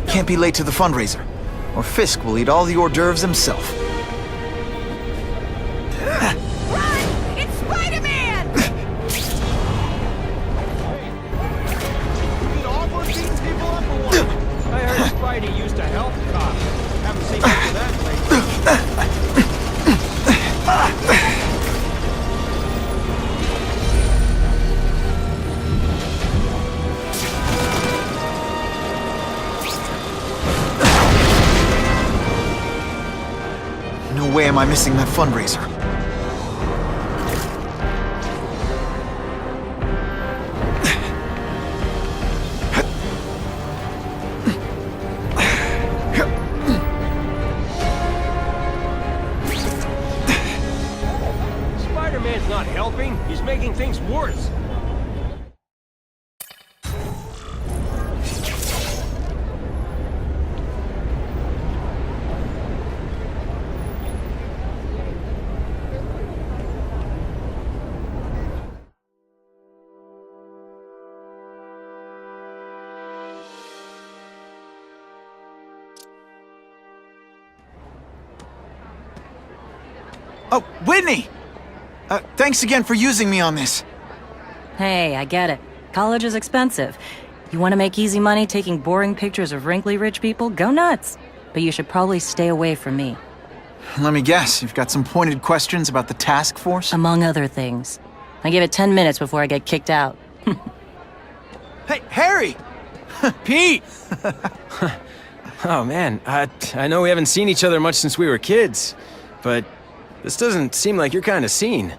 Can't be late to the fundraiser, or Fisk will eat all the hors d'oeuvres himself. Run! It's Spider-Man! Did all of these people up or what? I heard Spidey used to help cops. Haven't seen much of that lately. No way am I missing that fundraiser. Spider-Man's not helping. He's making things worse. Oh, Whitney! Thanks again for using me on this. Hey, I get it. College is expensive. You want to make easy money taking boring pictures of wrinkly rich people? Go nuts. But you should probably stay away from me. Let me guess, you've got some pointed questions about the task force? Among other things. I give it 10 minutes before I get kicked out. Hey, Harry! Pete! Oh man, I know we haven't seen each other much since we were kids, but this doesn't seem like your kind of scene.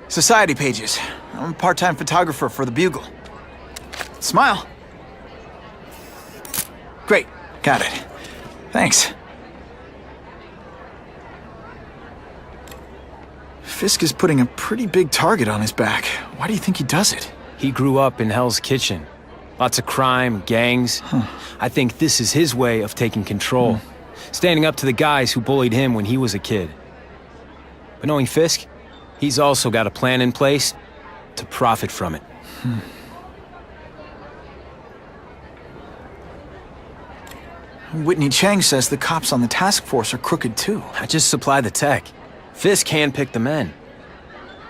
Society pages. I'm a part-time photographer for the Bugle. Smile. Great, got it. Thanks. Fisk is putting a pretty big target on his back. Why do you think he does it? He grew up in Hell's Kitchen. Lots of crime, gangs. I think this is his way of taking control. Standing up to the guys who bullied him when he was a kid. But knowing Fisk, he's also got a plan in place to profit from it. Whitney Chang says the cops on the task force are crooked too. I just supply the tech. Fisk handpicked the men.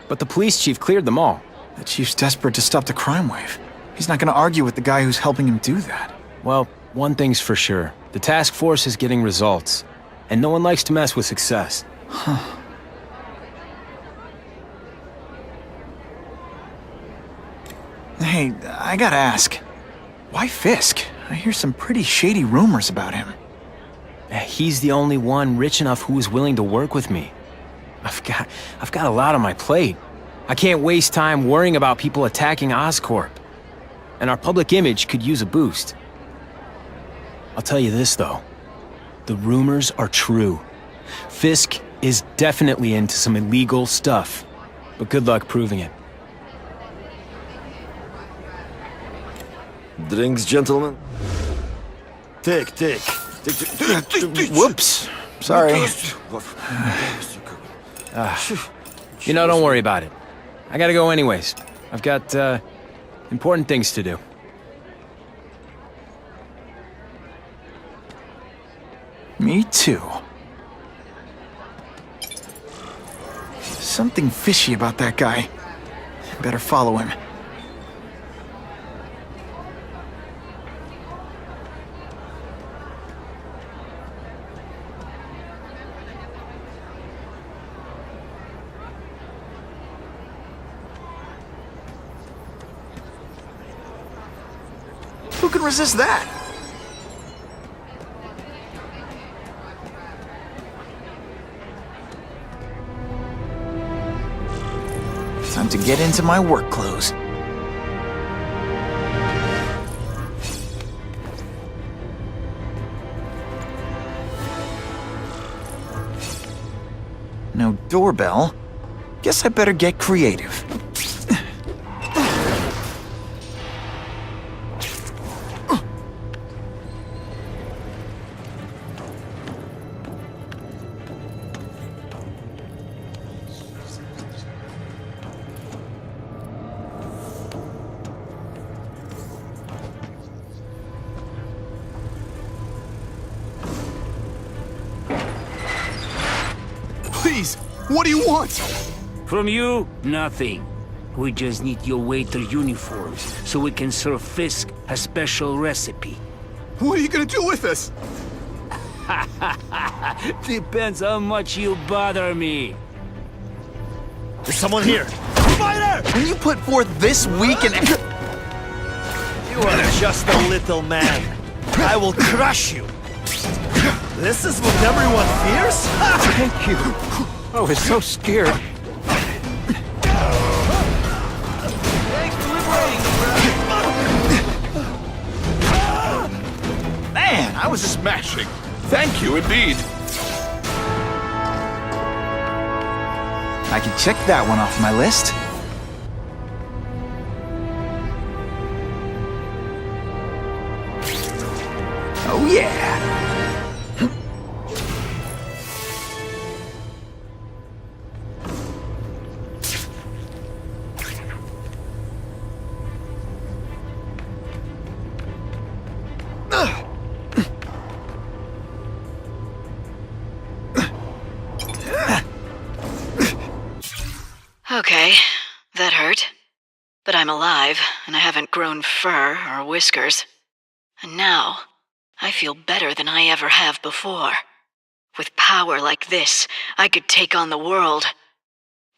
But the police chief cleared them all. The chief's desperate to stop the crime wave. He's not gonna argue with the guy who's helping him do that. Well, one thing's for sure. The task force is getting results. And no one likes to mess with success. Hey, I gotta ask. Why Fisk? I hear some pretty shady rumors about him. He's the only one rich enough who is willing to work with me. I've got a lot on my plate. I can't waste time worrying about people attacking Oscorp. And our public image could use a boost. I'll tell you this, though. The rumors are true. Fisk is definitely into some illegal stuff. But good luck proving it. Drinks, gentlemen? Take. Whoops. Sorry. You know, don't worry about it. I gotta go anyways. I've got, important things to do. Me too. Something fishy about that guy. Better follow him. Who can resist that? Time to get into my work clothes. doorbell. Guess I better get creative. Please, what do you want? From you, nothing. We just need your waiter uniforms so we can serve Fisk a special recipe. What are you gonna do with us? Depends how much you bother me. There's someone here. Spider! When you put forth this weak and... You are just a little man. I will crush you. This is what everyone fears? Thank you. I was so scared. Man, I was Smashing. Thank you indeed. I can check that one off my list. Oh yeah! Okay, that hurt. But I'm alive, and I haven't grown fur or whiskers. And now, I feel better than I ever have before. With power like this, I could take on the world.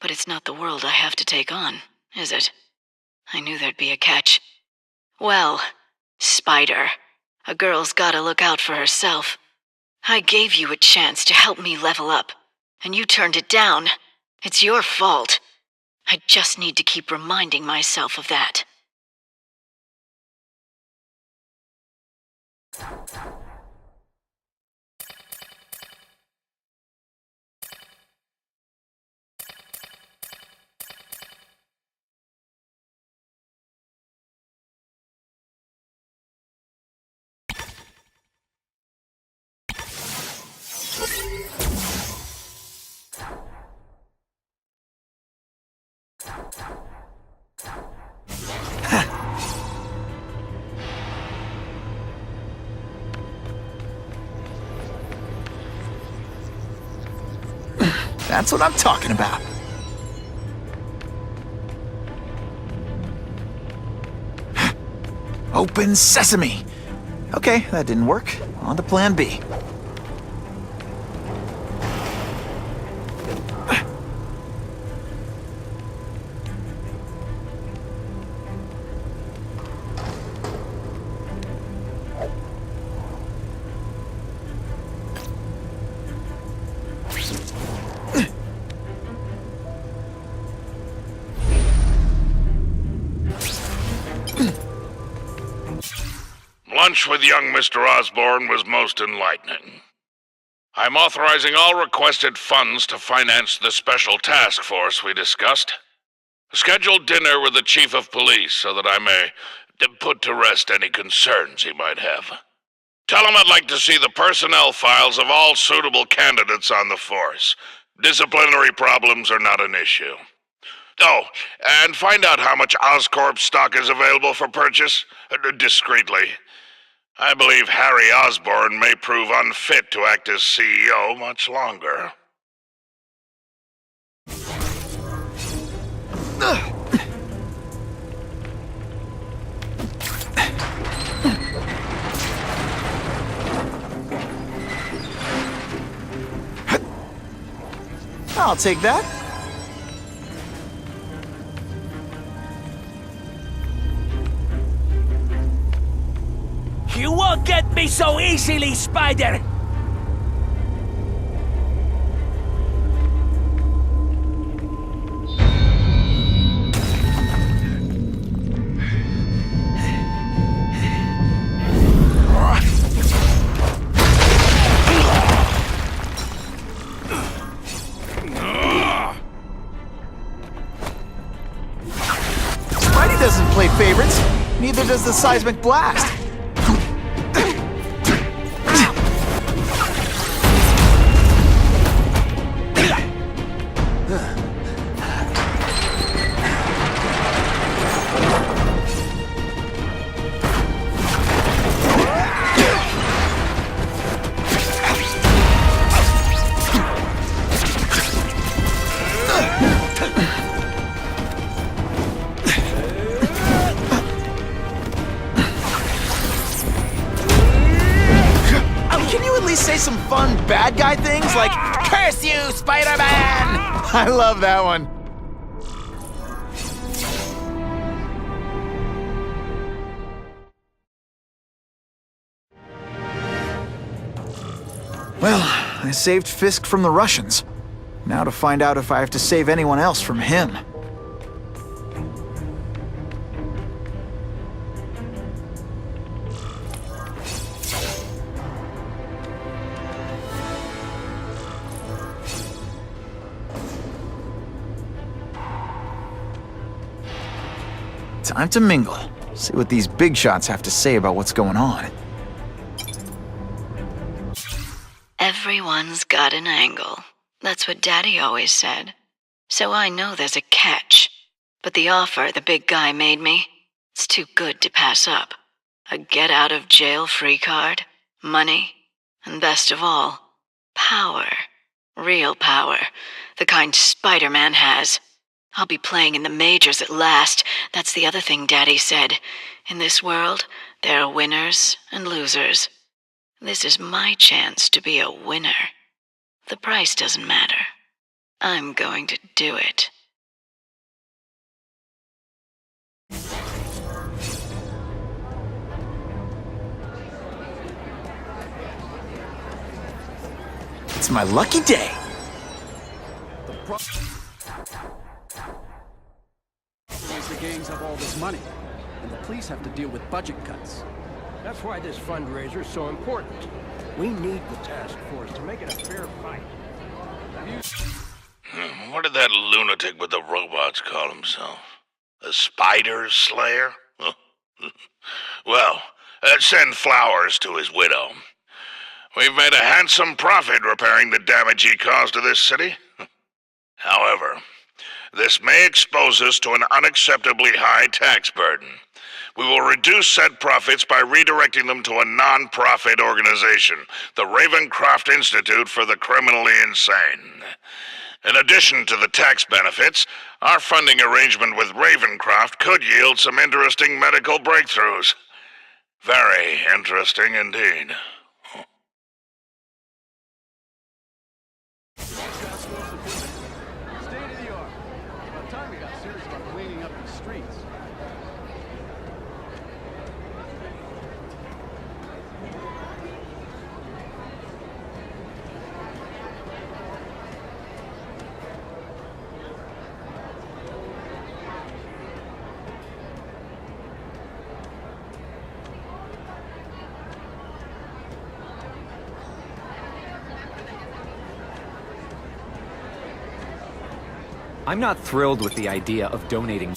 But it's not the world I have to take on, is it? I knew there'd be a catch. Well, Spider, a girl's gotta look out for herself. I gave you a chance to help me level up, and you turned it down. It's your fault. I just need to keep reminding myself of that. That's what I'm talking about. Open sesame. Okay, that didn't work. On to plan B. Lunch with young Mr. Osborne was most enlightening. I'm authorizing all requested funds to finance the special task force we discussed. Schedule dinner with the chief of police so that I may put to rest any concerns he might have. Tell him I'd like to see the personnel files of all suitable candidates on the force. Disciplinary problems are not an issue. Oh, and find out how much Oscorp stock is available for purchase, discreetly. I believe Harry Osborne may prove unfit to act as CEO much longer. I'll take that. You won't get me so easily, Spider! doesn't play favorites. Neither does the seismic blast. Say some fun bad guy things like, "Curse you, Spider-Man!" I love that one. Well, I saved Fisk from the Russians. Now to find out if I have to save anyone else from him. Time to mingle. See what these big shots have to say about what's going on. Everyone's got an angle. That's what Daddy always said. So I know there's a catch. But the offer the big guy made me, it's too good to pass up. A get-out-of-jail-free card, money, and best of all, power. Real power. The kind Spider-Man has. I'll be playing in the majors at last. That's the other thing Daddy said. In this world, there are winners and losers. This is my chance to be a winner. The price doesn't matter. I'm going to do it. It's my lucky day. The gangs have all this money, and the police have to deal with budget cuts. That's why this fundraiser is so important. We need the task force to make it a fair fight. What did that lunatic with the robots call himself? A spider slayer? Well, send flowers to his widow. We've made a handsome profit repairing the damage he caused to this city. However, this may expose us to an unacceptably high tax burden. We will reduce said profits by redirecting them to a non-profit organization, the Ravencroft Institute for the Criminally Insane. In addition to the tax benefits, our funding arrangement with Ravencroft could yield some interesting medical breakthroughs. Very interesting indeed. I'm not thrilled with the idea of donating.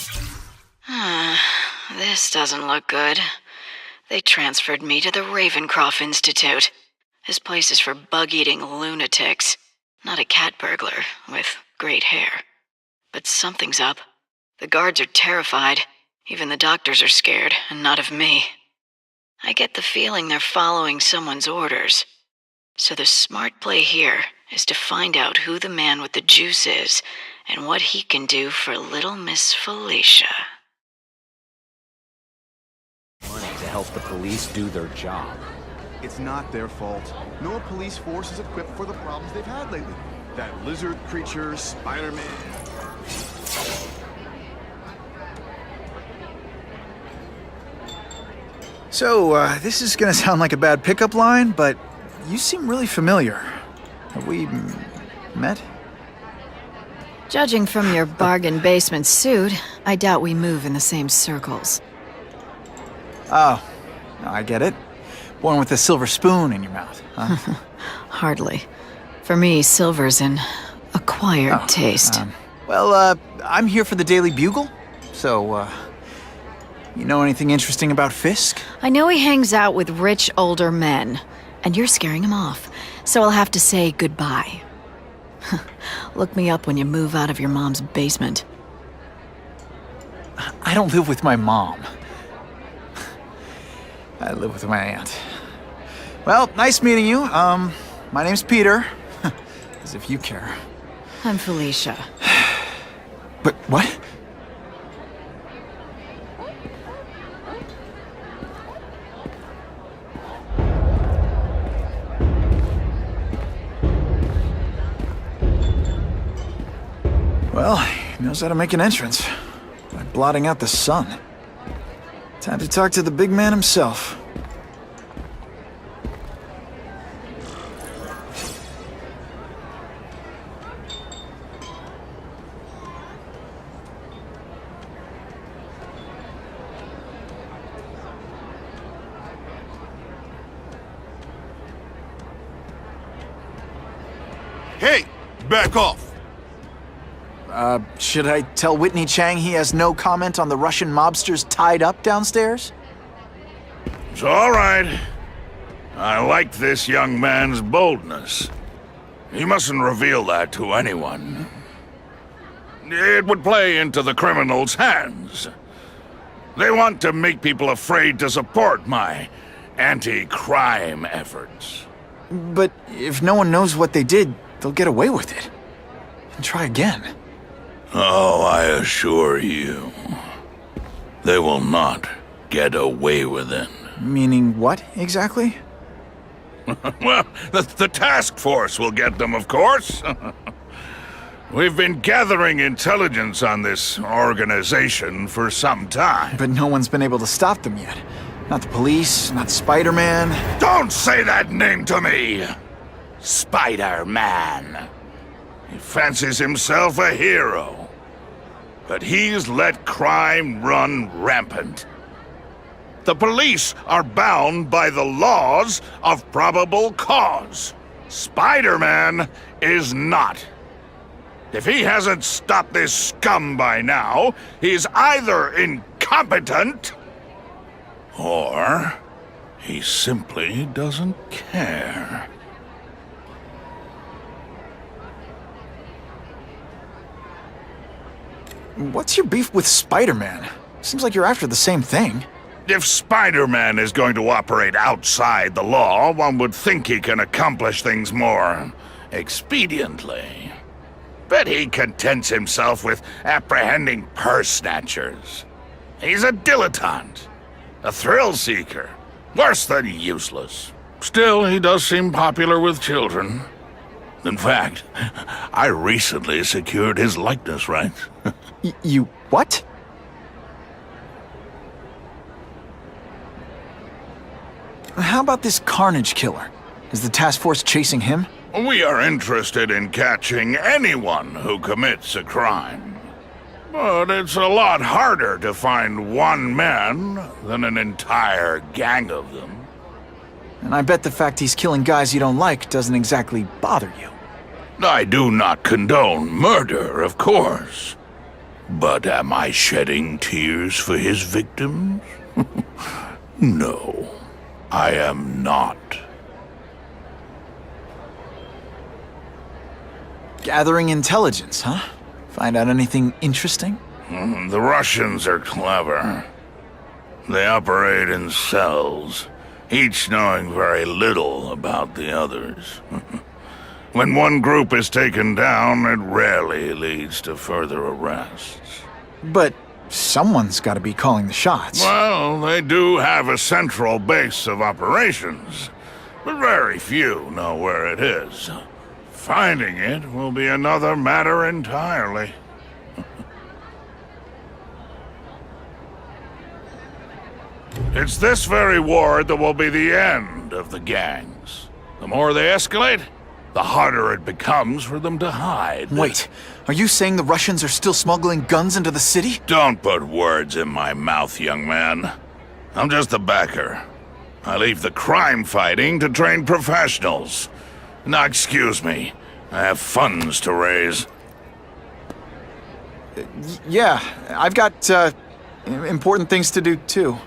This doesn't look good. They transferred me to the Ravencroft Institute. This place is for bug-eating lunatics, not a cat burglar with great hair. But something's up. The guards are terrified. Even the doctors are scared, and not of me. I get the feeling they're following someone's orders. So the smart play here is to find out who the man with the juice is and what he can do for little Miss Felicia. Money to help the police do their job. It's not their fault. No police force is equipped for the problems they've had lately. That lizard creature, Spider-Man. So, this is gonna sound like a bad pickup line, but you seem really familiar. Have we met? Judging from your bargain basement suit, I doubt we move in the same circles. Oh, I get it. Born with a silver spoon in your mouth, huh? Hardly. For me, silver's an acquired taste. Well, I'm here for the Daily Bugle, so, You know anything interesting about Fisk? I know he hangs out with rich older men, and you're scaring him off, so I'll have to say goodbye. Look me up when you move out of your mom's basement. I don't live with my mom. I live with my aunt. Well, nice meeting you. My name's Peter. As if you care. I'm Felicia. But what? Well, he knows how to make an entrance by blotting out the sun. Time to talk to the big man himself. Hey, back off. Should I tell Whitney Chang he has no comment on the Russian mobsters tied up downstairs? It's all right. I like this young man's boldness. He mustn't reveal that to anyone. It would play into the criminals' hands. They want to make people afraid to support my anti-crime efforts. But if no one knows what they did, they'll get away with it. And try again. Oh, I assure you, they will not get away with it. Meaning what, exactly? Well, the task force will get them, of course. We've been gathering intelligence on this organization for some time. But no one's been able to stop them yet. Not the police, not Spider-Man. Don't say that name to me! Spider-Man. He fancies himself a hero. But he's let crime run rampant. The police are bound by the laws of probable cause. Spider-Man is not. If he hasn't stopped this scum by now, he's either incompetent or he simply doesn't care. What's your beef with Spider-Man? Seems like you're after the same thing. If Spider-Man is going to operate outside the law, one would think he can accomplish things more expediently. But he contents himself with apprehending purse snatchers. He's a dilettante, a thrill seeker, worse than useless. Still, he does seem popular with children. In fact, I recently secured his likeness rights. You what? How about this Carnage killer? Is the task force chasing him? We are interested in catching anyone who commits a crime. But it's a lot harder to find one man than an entire gang of them. And I bet the fact he's killing guys you don't like doesn't exactly bother you. I do not condone murder, of course. But am I shedding tears for his victims? No, I am not. Gathering intelligence, huh? Find out anything interesting? The Russians are clever. They operate in cells, each knowing very little about the others. When one group is taken down, it rarely leads to further arrests. But someone's got to be calling the shots. Well, they do have a central base of operations, but very few know where it is. Finding it will be another matter entirely. It's this very war that will be the end of the gangs. The more they escalate, the harder it becomes for them to hide. Wait, are you saying the Russians are still smuggling guns into the city? Don't put words in my mouth, young man. I'm just a backer. I leave the crime fighting to trained professionals. Now, excuse me. I have funds to raise. Yeah, I've got, important things to do, too.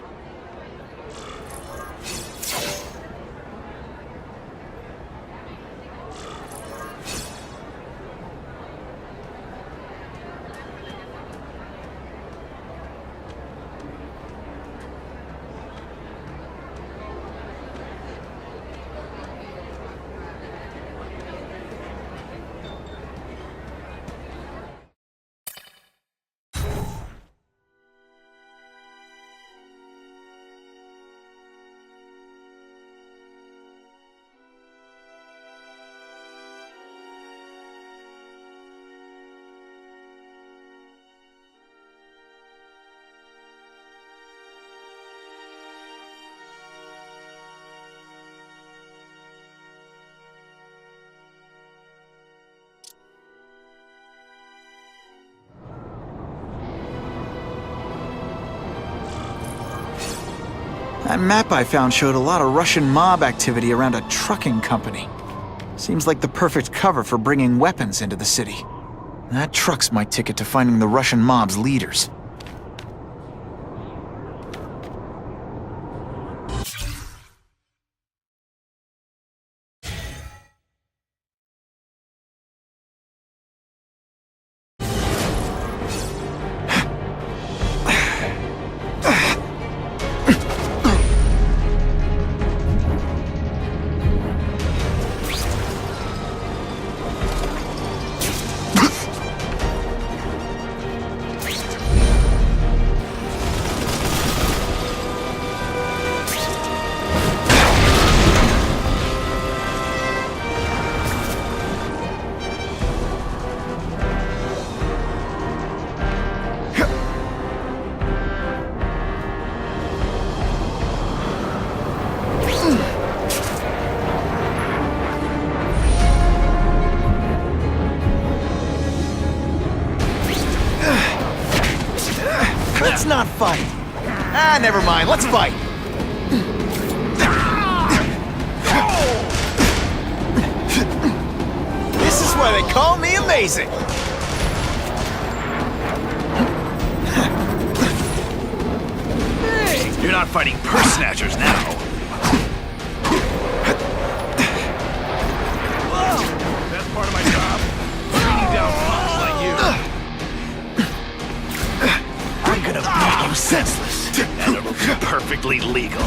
That map I found showed a lot of Russian mob activity around a trucking company. Seems like the perfect cover for bringing weapons into the city. That truck's my ticket to finding the Russian mob's leaders. Let's not fight. Ah, never mind. Let's fight. This is why they call me amazing. You're not fighting purse snatchers now. Best part of my job, bringing down punks like you. I'm gonna beat you senseless, and it'll be perfectly legal.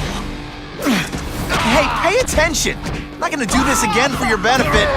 Hey, pay attention! I'm not gonna do this again for your benefit.